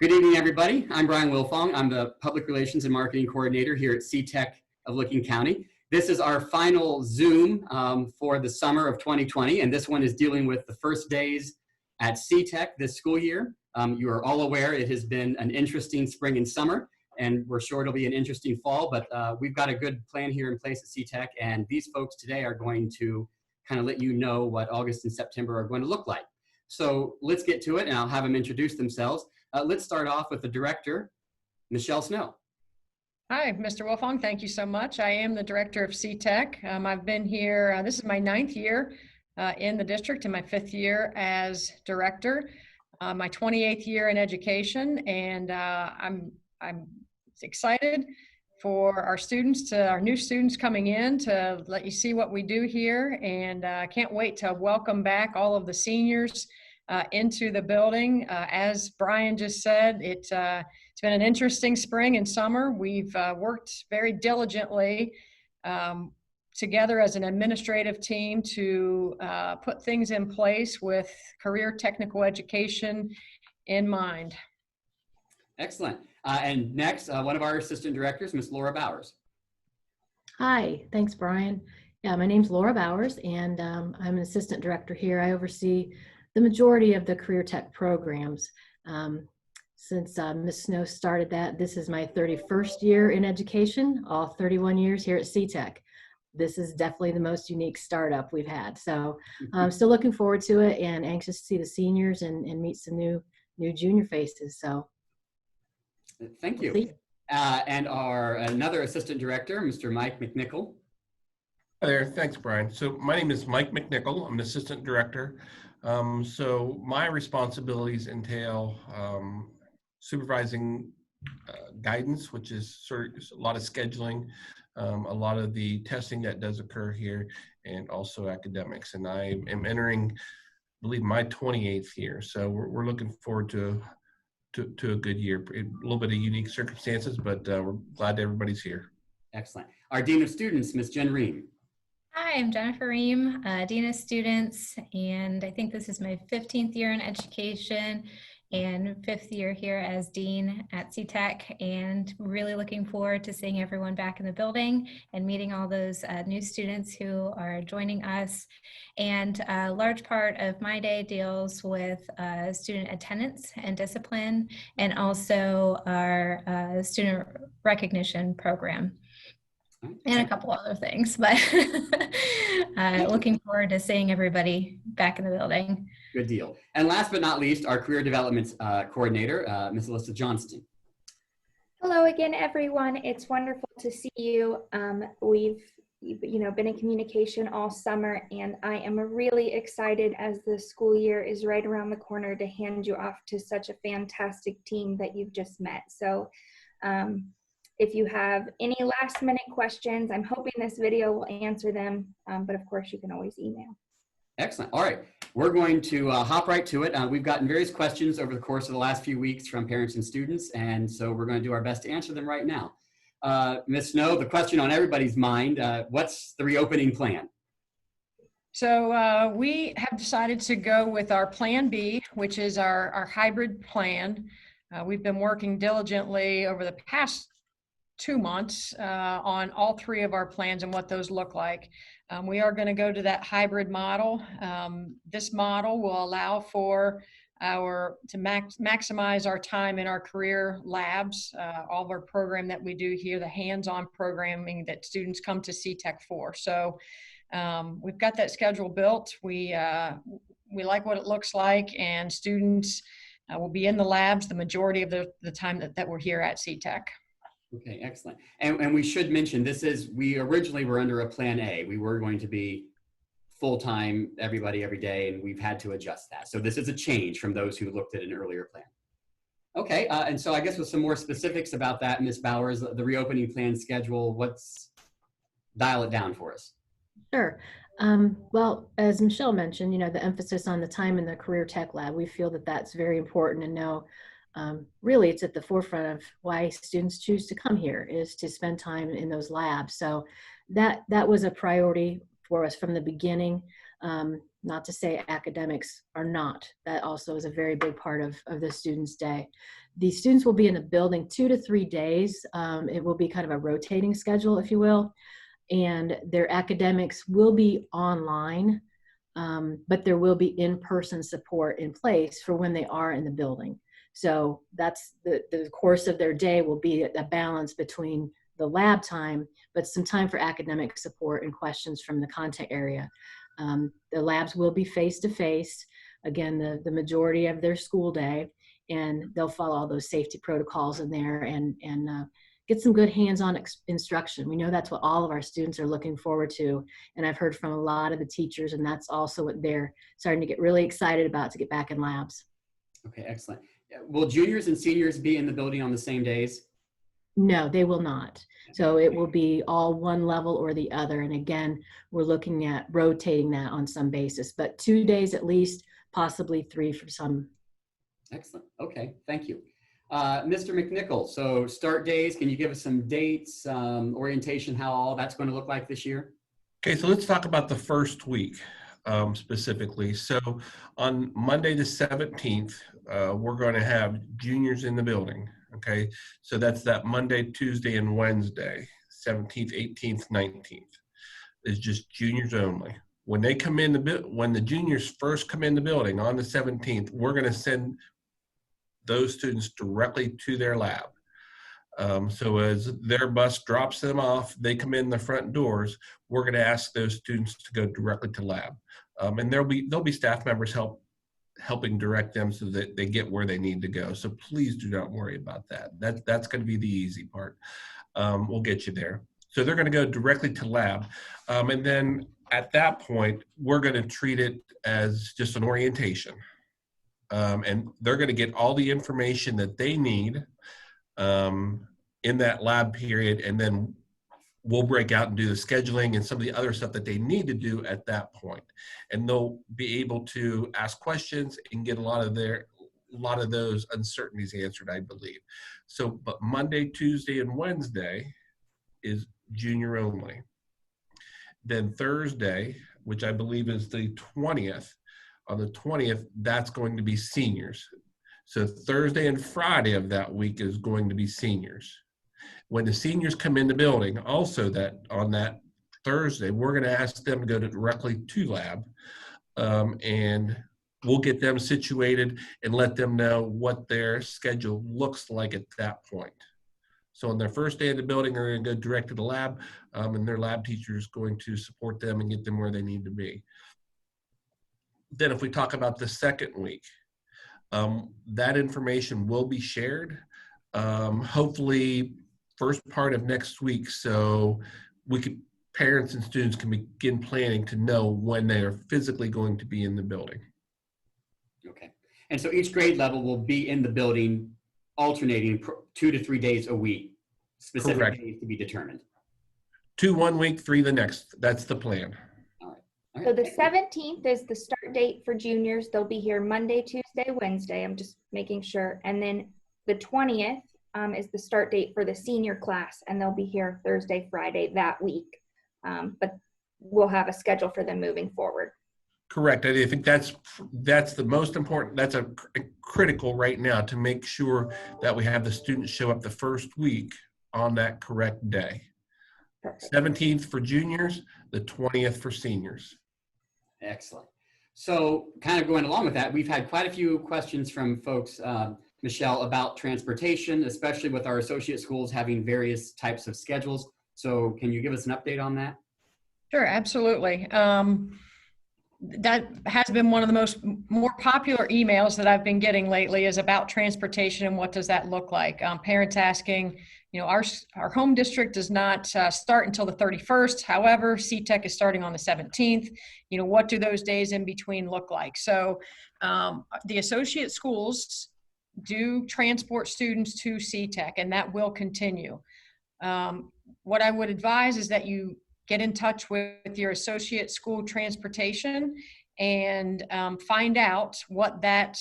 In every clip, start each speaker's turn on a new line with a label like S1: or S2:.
S1: Good evening, everybody. I'm Brian Wilfong. I'm the Public Relations and Marketing Coordinator here at CTEC of Licking County. This is our final Zoom for the summer of 2020, and this one is dealing with the first days at CTEC this school year. You are all aware it has been an interesting spring and summer, and we're sure it'll be an interesting fall, but we've got a good plan here in place at CTEC, and these folks today are going to kind of let you know what August and September are going to look like. So let's get to it, and I'll have them introduce themselves. Let's start off with the director, Michelle Snow.
S2: Hi, Mr. Wilfong. Thank you so much. I am the director of CTEC. I've been here, this is my 9th year in the district and my 5th year as director, my 28th year in education, and I'm excited for our students, our new students coming in, to let you see what we do here, and can't wait to welcome back all of the seniors into the building. As Brian just said, it's been an interesting spring and summer. We've worked very diligently together as an administrative team to put things in place with career technical education in mind.
S1: Excellent. And next, one of our assistant directors, Ms. Laura Bowers.
S3: Hi, thanks, Brian. Yeah, my name's Laura Bowers, and I'm an assistant director here. I oversee the majority of the career tech programs. Since Ms. Snow started that, this is my 31st year in education, all 31 years here at CTEC. This is definitely the most unique startup we've had. So I'm still looking forward to it and anxious to see the seniors and meet some new junior faces. So
S1: thank you. And our another assistant director, Mr. Mike McNichol.
S4: Hi there, thanks, Brian. So my name is Mike McNichol. I'm an assistant director. So my responsibilities entail supervising guidance, which is sort of a lot of scheduling, a lot of the testing that does occur here, and also academics. And I am entering, I believe, my 28th year. So we're looking forward to a good year. A little bit of unique circumstances, but we're glad everybody's here.
S1: Excellent. Our Dean of Students, Ms. Jen Ream.
S5: Hi, I'm Jennifer Ream, Dean of Students, and I think this is my 15th year in education and 5th year here as Dean at CTEC, and really looking forward to seeing everyone back in the building and meeting all those new students who are joining us. And a large part of my day deals with student attendance and discipline, and also our student recognition program. And a couple other things, but looking forward to seeing everybody back in the building.
S1: Good deal. And last but not least, our career development coordinator, Ms. Alyssa Johnston.
S6: Hello again, everyone. It's wonderful to see you. We've been in communication all summer, and I am really excited as the school year is right around the corner to hand you off to such a fantastic team that you've just met. So if you have any last minute questions, I'm hoping this video will answer them, but of course you can always email.
S1: Excellent. All right, we're going to hop right to it. We've gotten various questions over the course of the last few weeks from parents and students, and so we're going to do our best to answer them right now. Ms. Snow, the question on everybody's mind, what's the reopening plan?
S2: So we have decided to go with our Plan B, which is our hybrid plan. We've been working diligently over the past 2 months on all 3 of our plans and what those look like. We are going to go to that hybrid model. This model will allow for maximize our time in our career labs, all of our program that we do here, the hands-on programming that students come to CTEC for. So we've got that schedule built. We like what it looks like, and students will be in the labs the majority of the time that we're here at CTEC.
S1: Okay, excellent. And we should mention, we originally were under a Plan A. We were going to be full-time, everybody, every day, and we've had to adjust that. So this is a change from those who looked at an earlier plan. Okay, and so I guess with some more specifics about that, Ms. Bowers, the reopening plan schedule, dial it down for us.
S3: Sure. Well, as Michelle mentioned, the emphasis on the time in the career tech lab, we feel that that's very important, and know really it's at the forefront of why students choose to come here, is to spend time in those labs. So that was a priority for us from the beginning. Not to say academics are not. That also is a very big part of the students' day. The students will be in the building 2 to 3 days. It will be kind of a rotating schedule, if you will, and their academics will be online, but there will be in-person support in place for when they are in the building. So that's the course of their day will be a balance between the lab time, but some time for academic support and questions from the content area. The labs will be face-to-face, again, the majority of their school day, and they'll follow all those safety protocols in there and get some good hands-on instruction. We know that's what all of our students are looking forward to, and I've heard from a lot of the teachers, and that's also what they're starting to get really excited about, to get back in labs.
S1: Okay, excellent. Will juniors and seniors be in the building on the same days?
S3: No, they will not. So it will be all one level or the other. And again, we're looking at rotating that on some basis, but 2 days at least, possibly 3 for some.
S1: Excellent. Okay, thank you. Mr. McNichol, so start days, can you give us some dates, orientation, how all that's going to look like this year?
S4: Okay, so let's talk about the first week specifically. So on Monday the 17th, we're going to have juniors in the building. Okay, so that's that Monday, Tuesday, and Wednesday, 17th, 18th, 19th. Is just juniors only. When they come in when the juniors first come in the building on the 17th, we're going to send those students directly to their lab. So as their bus drops them off, they come in the front doors, we're going to ask those students to go directly to lab. And there'll be staff members helping direct them so that they get where they need to go. So please do not worry about that. That's going to be the easy part. We'll get you there. So they're going to go directly to lab. And then at that point, we're going to treat it as just an orientation. And they're going to get all the information that they need in that lab period. And then we'll break out and do the scheduling and some of the other stuff that they need to do at that point. And they'll be able to ask questions and get a lot of those uncertainties answered, I believe. So, but Monday, Tuesday, and Wednesday is junior only. Then Thursday, which I believe is the 20th, on the 20th, that's going to be seniors. So Thursday and Friday of that week is going to be seniors. When the seniors come in the building, also that on that Thursday, we're going to ask them to go directly to lab, and we'll get them situated and let them know what their schedule looks like at that point. So on their first day of the building, they're going to go direct to the lab, and their lab teacher is going to support them and get them where they need to be. Then if we talk about the second week, that information will be shared, hopefully first part of next week, so parents and students can begin planning to know when they are physically going to be in the building.
S1: Okay. And so each grade level will be in the building alternating 2 to 3 days a week, specific
S4: Correct.
S1: days to be determined.
S4: 2 1 week, 3 the next. That's the plan.
S1: All right.
S6: So the 17th is the start date for juniors. They'll be here Monday, Tuesday, Wednesday. I'm just making sure. And then the 20th is the start date for the senior class, and they'll be here Thursday, Friday that week. But we'll have a schedule for them moving forward.
S4: Correct. I think that's the most important. That's a critical right now, to make sure that we have the students show up the first week on that correct day.
S6: Perfect.
S4: 17th for juniors, the 20th for seniors.
S1: Excellent. So kind of going along with that, we've had quite a few questions from folks, Michelle, about transportation, especially with our associate schools having various types of schedules. So can you give us an update on that?
S2: Sure, absolutely. That has been one of the more popular emails that I've been getting lately, is about transportation and what does that look like. Parents asking, our home district does not start until the 31st. However, CTEC is starting on the 17th. What do those days in between look like? So the associate schools do transport students to CTEC, and that will continue. What I would advise is that you get in touch with your associate school transportation and find out what that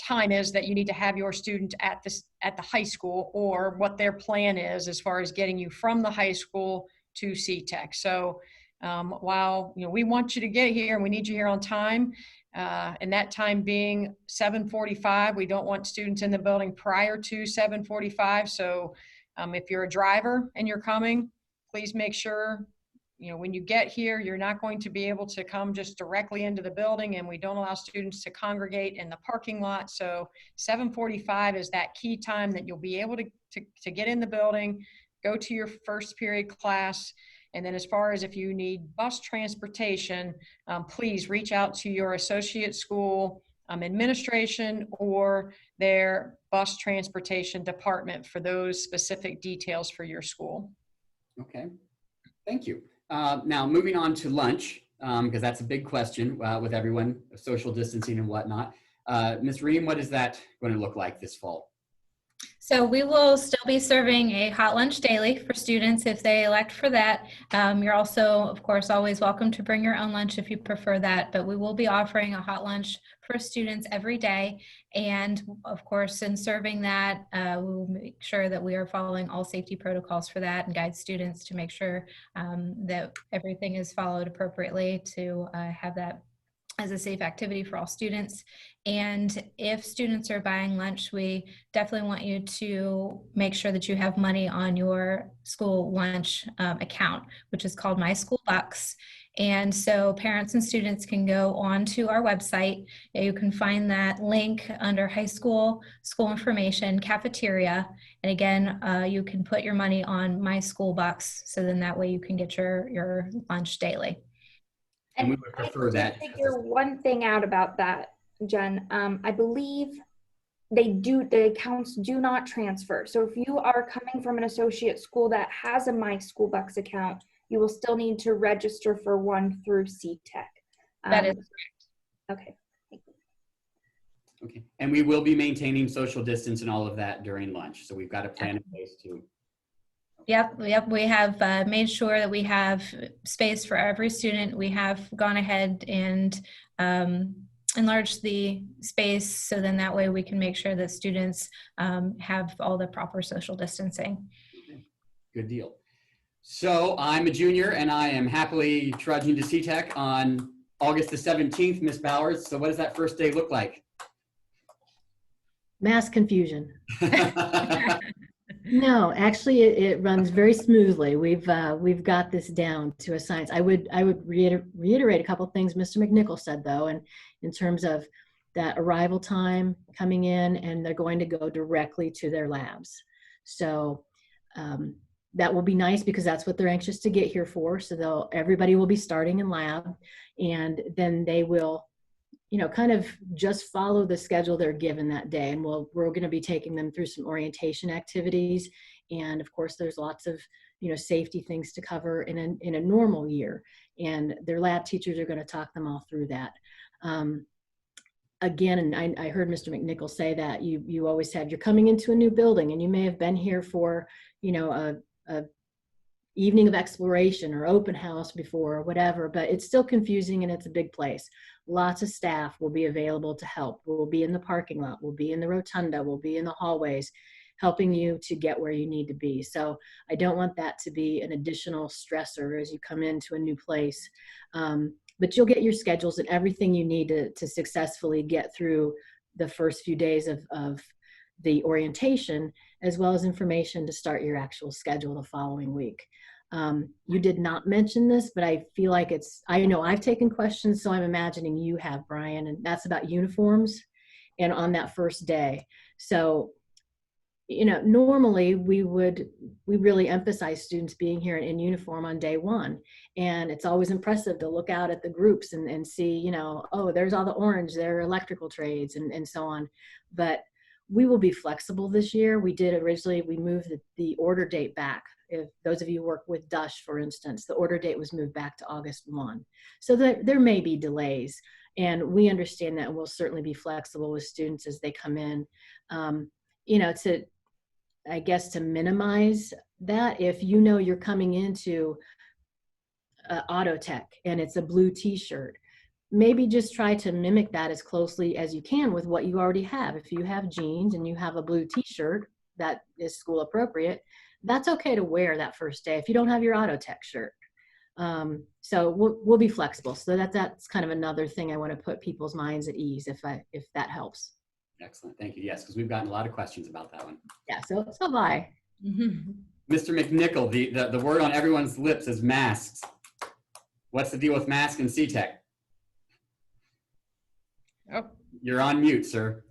S2: time is that you need to have your student at the high school, or what their plan is as far as getting you from the high school to CTEC. So While we want you to get here and we need you here on time, and that time being 7:45, we don't want students in the building prior to 7:45. So if you're a driver and you're coming, please make sure when you get here, you're not going to be able to come just directly into the building, and we don't allow students to congregate in the parking lot. So 7:45 is that key time that you'll be able to get in the building, go to your first period class. And then as far as if you need bus transportation, please reach out to your associate school administration or their bus transportation department for those specific details for your school.
S1: Okay, thank you. Now moving on to lunch, because that's a big question with everyone, social distancing and whatnot. Ms. Ream, what is that going to look like this fall?
S5: So we will still be serving a hot lunch daily for students if they elect for that. You're also, of course, always welcome to bring your own lunch if you prefer that, but we will be offering a hot lunch for students every day. And of course, in serving that, we'll make sure that we are following all safety protocols for that and guide students to make sure that everything is followed appropriately to have that as a safe activity for all students. And if students are buying lunch, we definitely want you to make sure that you have money on your school lunch account, which is called My School Bucks. And so parents and students can go onto our website. You can find that link under high school, school information, cafeteria. And again, you can put your money on My School Bucks. So then that way you can get your lunch daily.
S1: And we would prefer that.
S6: Figure one thing out about that, Jen. I believe the accounts do not transfer. So if you are coming from an associate school that has a My School Bucks account, you will still need to register for one through CTEC.
S5: That is
S6: correct. Okay.
S1: Okay, and we will be maintaining social distance and all of that during lunch. So we've got a plan in place too.
S5: Yep. We have made sure that we have space for every student. We have gone ahead and enlarged the space, so then that way we can make sure that students have all the proper social distancing.
S1: Okay. Good deal. So I'm a junior and I am happily trudging to CTEC on August the 17th, Ms. Bowers. So what does that first day look like?
S3: Mass confusion. No, actually, it runs very smoothly. We've got this down to a science. I would reiterate a couple things Mr. McNichol said, though, and in terms of that arrival time coming in, and they're going to go directly to their labs. So that will be nice because that's what they're anxious to get here for. So everybody will be starting in lab, and then they will, kind of just follow the schedule they're given that day. And we're going to be taking them through some orientation activities. And of course, there's lots of, safety things to cover in a normal year. And their lab teachers are going to talk them all through that. Again, and I heard Mr. McNichol say that you always said you're coming into a new building and you may have been here for, a evening of exploration or open house before or whatever, but it's still confusing and it's a big place. Lots of staff will be available to help. We'll be in the parking lot, we'll be in the rotunda, we'll be in the hallways, helping you to get where you need to be. So I don't want that to be an additional stressor as you come into a new place. But you'll get your schedules and everything you need to successfully get through the first few days of the orientation, as well as information to start your actual schedule the following week. You did not mention this, but I feel like I know I've taken questions, so I'm imagining you have, Brian, and that's about uniforms and on that first day. So, normally we really emphasize students being here in uniform on day one. And it's always impressive to look out at the groups and see, oh, there's all the orange, they're electrical trades and so on. But we will be flexible this year. We did originally, we moved the order date back. If those of you who work with DUSH, for instance, the order date was moved back to August 1. So there may be delays, and we understand that, and we'll certainly be flexible with students as they come in. To minimize that, if you're coming into auto tech and it's a blue t-shirt, maybe just try to mimic that as closely as you can with what you already have. If you have jeans and you have a blue t-shirt that is school appropriate, that's okay to wear that first day if you don't have your auto tech shirt. So we'll be flexible. So that's kind of another thing I want to put people's minds at ease if that helps.
S1: Excellent. Thank you. Yes, because we've gotten a lot of questions about that one.
S3: Yeah, so bye.
S1: Mr. McNichol, the word on everyone's lips is masks. What's the deal with masks in CTEC?
S2: Oh.
S1: You're on mute, sir.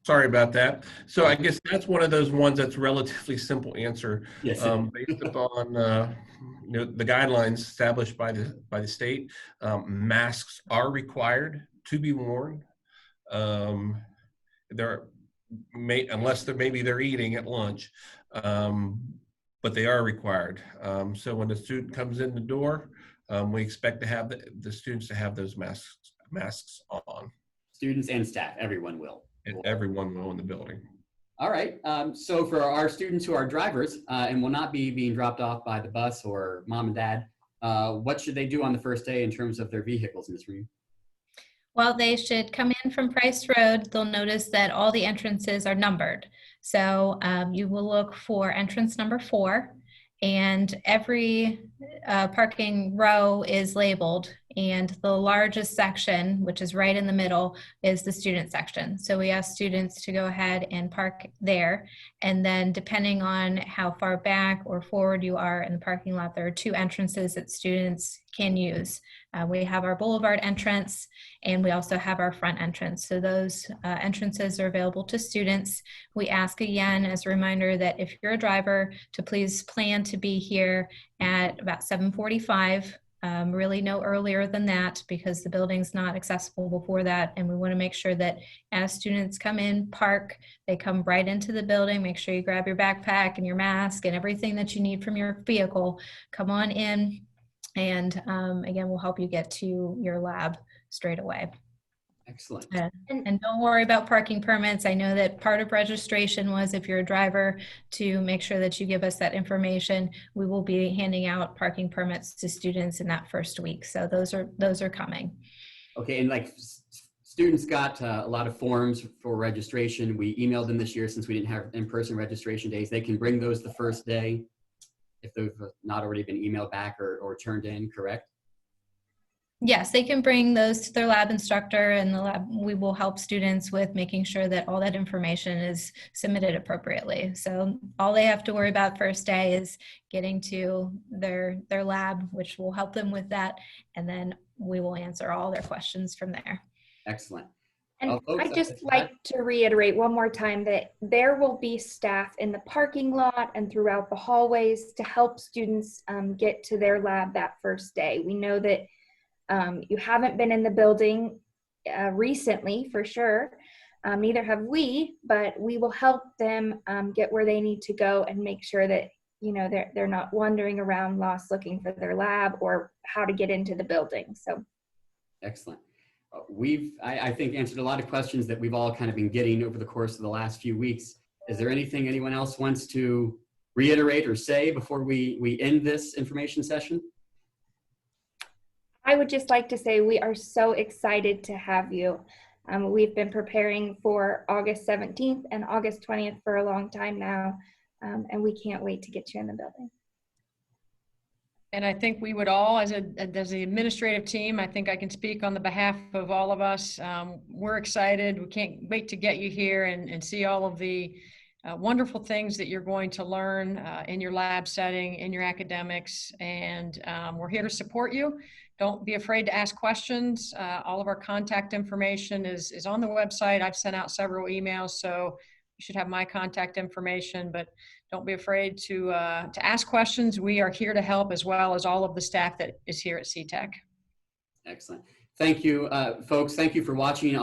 S4: Sorry about that. So I guess that's one of those ones that's relatively simple answer.
S1: Yes.
S4: Based upon the guidelines established by the state. Masks are required to be worn. Unless they're eating at lunch, but they are required. So when the student comes in the door, we expect to have the students to have those masks on.
S1: Students and staff, everyone will.
S4: And everyone will in the building.
S1: All right. So for our students who are drivers and will not be being dropped off by the bus or mom and dad, what should they do on the first day in terms of their vehicles, Ms. Reed?
S5: Well, they should come in from Price Road. They'll notice that all the entrances are numbered. So you will look for entrance number 4, and every parking row is labeled, and the largest section, which is right in the middle, is the student section. So we ask students to go ahead and park there, and then depending on how far back or forward you are in the parking lot, there are 2 entrances that students can use. We have our boulevard entrance, and we also have our front entrance. So those entrances are available to students. We ask again as a reminder that if you're a driver, to please plan to be here at about 7:45. Really no earlier than that, because the building's not accessible before that. And we want to make sure that as students come in, park, they come right into the building. Make sure you grab your backpack and your mask and everything that you need from your vehicle. Come on in. And again, we'll help you get to your lab straight away.
S1: Excellent.
S5: And don't worry about parking permits. I know that part of registration was, if you're a driver, to make sure that you give us that information. We will be handing out parking permits to students in that first week. So those are coming.
S1: Okay, and like students got a lot of forms for registration. We emailed them this year since we didn't have in-person registration days. They can bring those the first day if they've not already been emailed back or turned in, correct?
S5: Yes, they can bring those to their lab instructor, and the lab, we will help students with making sure that all that information is submitted appropriately. So all they have to worry about first day is getting to their lab, which will help them with that. And then we will answer all their questions from there.
S1: Excellent.
S6: And
S1: folks,
S6: I'd just like to reiterate one more time that there will be staff in the parking lot and throughout the hallways to help students get to their lab that first day. We know that you haven't been in the building recently, for sure. Neither have we, but we will help them get where they need to go and make sure that, you know, they're not wandering around lost looking for their lab or how to get into the building. So
S1: excellent. I think, answered a lot of questions that we've all kind of been getting over the course of the last few weeks. Is there anything anyone else wants to reiterate or say before we end this information session?
S6: I would just like to say we are so excited to have you. We've been preparing for August 17th and August 20th for a long time now, and we can't wait to get you in the building.
S2: And I think we would all, as the administrative team, I think I can speak on the behalf of all of us. We're excited. We can't wait to get you here and see all of the wonderful things that you're going to learn in your lab setting, in your academics. And we're here to support you. Don't be afraid to ask questions. All of our contact information is on the website. I've sent out several emails, so you should have my contact information, but don't be afraid to ask questions. We are here to help, as well as all of the staff that is here at CTEC.
S1: Excellent. Thank you, folks. Thank you for watching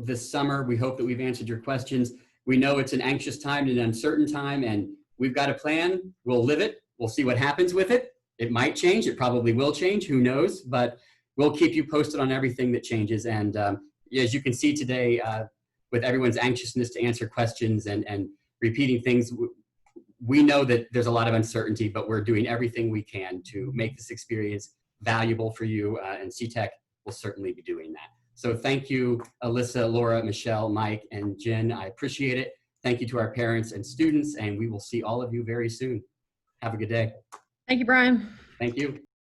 S1: this summer. We hope that we've answered your questions. We know it's an anxious time and an uncertain time, and we've got a plan. We'll live it. We'll see what happens with it. It might change. It probably will change. Who knows? But we'll keep you posted on everything that changes. And as you can see today, with everyone's anxiousness to answer questions and repeating things, we know that there's a lot of uncertainty, but we're doing everything we can to make this experience valuable for you, and CTEC will certainly be doing that. So thank you, Alyssa, Laura, Michelle, Mike, and Jen. I appreciate it. Thank you to our parents and students, and we will see all of you very soon. Have a good day.
S2: Thank you, Brian.
S1: Thank you.